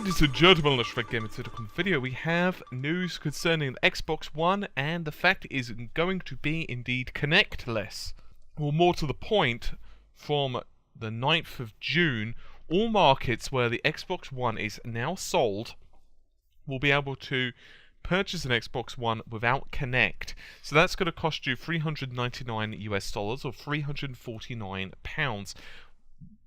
Ladies and gentlemen, let's get into the video. We have news concerning the Xbox One, and the fact is going to be indeed Kinectless. Or more to the point, from the 9th of June, all markets where the Xbox One is now sold will be able to purchase an Xbox One without Kinect. So that's going to cost you $399 US or £349.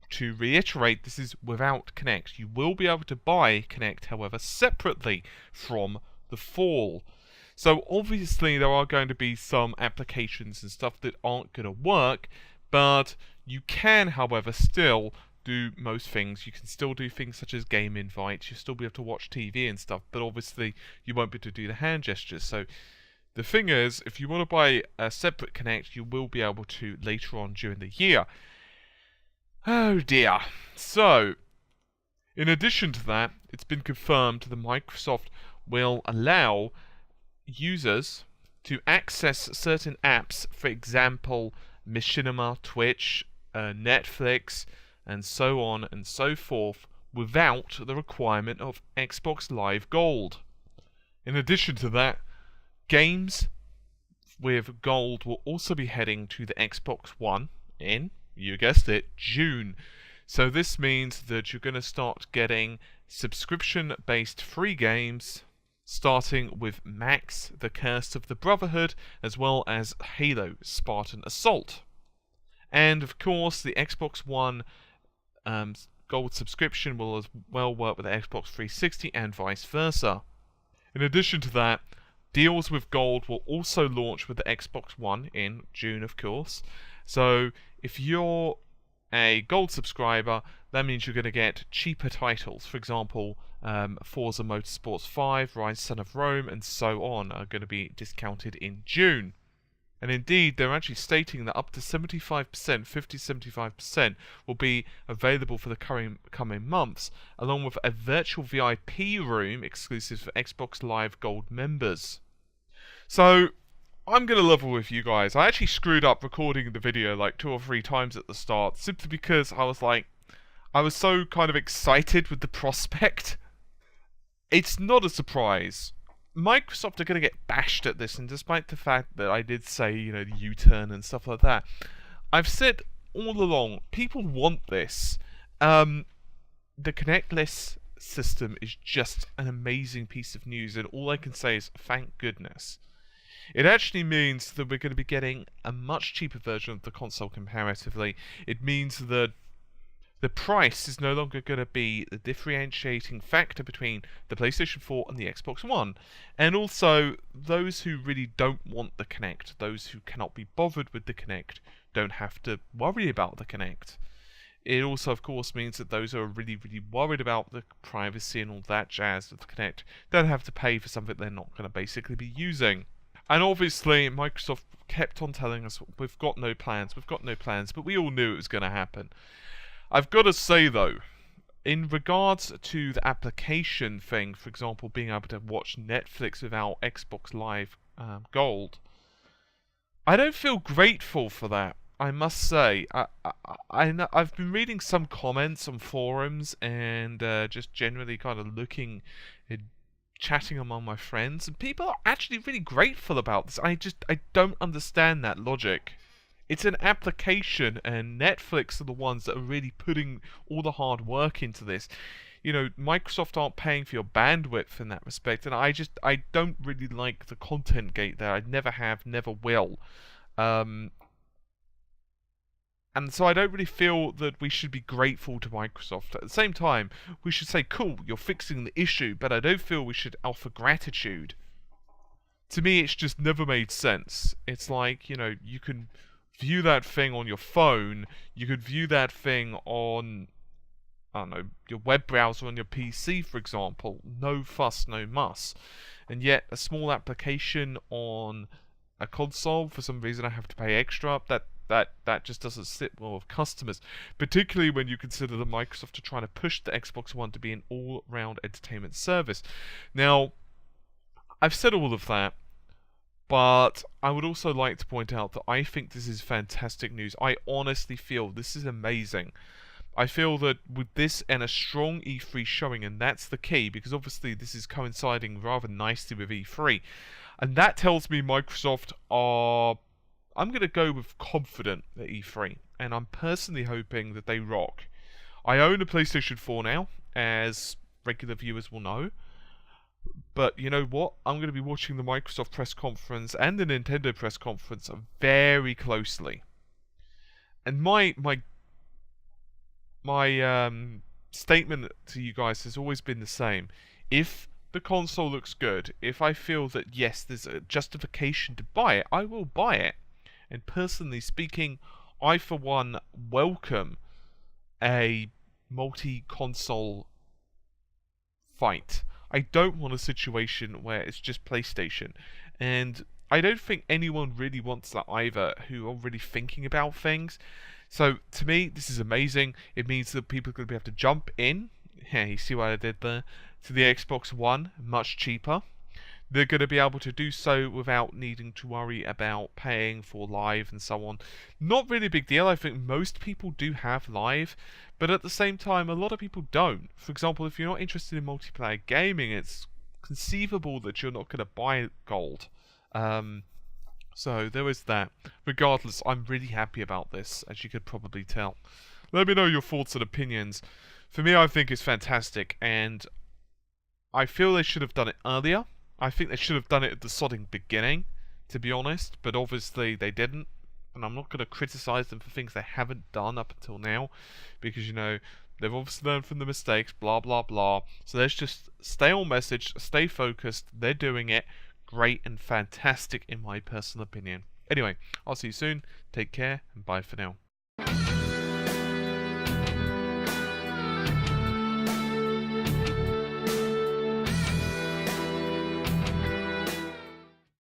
To reiterate, this is without Kinect. You will be able to buy Kinect, however, separately from the fall. So obviously there are going to be some applications and stuff that aren't going to work, but you can, however, still do most things. You can still do things such as game invites, you'll still be able to watch TV and stuff, but obviously you won't be able to do the hand gestures. So the thing is, if you want to buy a separate Kinect, you will be able to later on during the year. Oh dear. So, in addition to that, it's been confirmed that Microsoft will allow users to access certain apps, for example, Machinima, Twitch, Netflix, and so on and so forth, without the requirement of Xbox Live Gold. In addition to that, games with Gold will also be heading to the Xbox One in, you guessed it, June. So this means that you're going to start getting subscription-based free games, starting with Max, The Curse of the Brotherhood, as well as Halo, Spartan Assault. And of course, the Xbox One Gold subscription will as well work with the Xbox 360 and vice versa. In addition to that, deals with Gold will also launch with the Xbox One in June, of course. So if you're a Gold subscriber, that means you're going to get cheaper titles. For example, Forza Motorsports 5, Rise Son of Rome, and so on are going to be discounted in June. And indeed, they're actually stating that up to 75%, 50-75%, will be available for the coming months, along with a virtual VIP room exclusive for Xbox Live Gold members. So I'm going to level with you guys. I actually screwed up recording the video like 2 or 3 times at the start, simply because I was so kind of excited with the prospect. It's not a surprise. Microsoft are going to get bashed at this, and despite the fact that I did say, the U-turn and stuff like that, I've said all along, people want this. The Kinectless system is just an amazing piece of news, and all I can say is thank goodness. It actually means that we're going to be getting a much cheaper version of the console comparatively. It means that the price is no longer going to be the differentiating factor between the PlayStation 4 and the Xbox One. And also, those who really don't want the Kinect, those who cannot be bothered with the Kinect, don't have to worry about the Kinect. It also, of course, means that those who are really, really worried about the privacy and all that jazz of the Kinect don't have to pay for something they're not going to basically be using. And obviously, Microsoft kept on telling us, we've got no plans, but we all knew it was going to happen. I've got to say, though, in regards to the application thing, for example, being able to watch Netflix without Xbox Live Gold, I don't feel grateful for that, I must say. I've been reading some comments on forums and just generally kind of looking at chatting among my friends, and people are actually really grateful about this. I don't understand that logic. It's an application, and Netflix are the ones that are really putting all the hard work into this. Microsoft aren't paying for your bandwidth in that respect, and I don't really like the content gate there. I never have, never will. And so I don't really feel that we should be grateful to Microsoft. At the same time, we should say, cool, you're fixing the issue, but I don't feel we should offer gratitude. To me, it's just never made sense. It's like, you can view that thing on your phone, you could view that thing on, I don't know, your web browser on your PC, for example. No fuss, no muss. And yet, a small application on a console, for some reason I have to pay extra, that just doesn't sit well with customers, particularly when you consider that Microsoft are trying to push the Xbox One to be an all-round entertainment service. Now, I've said all of that, but I would also like to point out that I think this is fantastic news. I honestly feel this is amazing. I feel that with this and a strong E3 showing, and that's the key, because obviously this is coinciding rather nicely with E3, and that tells me Microsoft are, I'm going to go with confident at E3, and I'm personally hoping that they rock. I own a PlayStation 4 now, as regular viewers will know, but you know what? I'm going to be watching the Microsoft press conference and the Nintendo press conference very closely. And my statement to you guys has always been the same. If the console looks good, if I feel that yes, there's a justification to buy it, I will buy it. And personally speaking, I for one welcome a multi-console fight. I don't want a situation where it's just PlayStation. And I don't think anyone really wants that either, who are really thinking about things. So, to me, this is amazing. It means that people are going to be able to jump in. Yeah, you see what I did there? To the Xbox One, much cheaper. They're going to be able to do so without needing to worry about paying for Live and so on. Not really a big deal. I think most people do have Live, but at the same time, a lot of people don't. For example, if you're not interested in multiplayer gaming, it's conceivable that you're not going to buy Gold. So there is that. Regardless, I'm really happy about this, as you could probably tell. Let me know your thoughts and opinions. For me, I think it's fantastic, and I feel they should have done it earlier. I think they should have done it at the sodding beginning, to be honest, but obviously they didn't. And I'm not going to criticize them for things they haven't done up until now, because, you know, they've obviously learned from the mistakes, blah, blah, blah. So let's just stay on message, stay focused. They're doing it. Great and fantastic in my personal opinion. Anyway, I'll see you soon. Take care, and bye for now.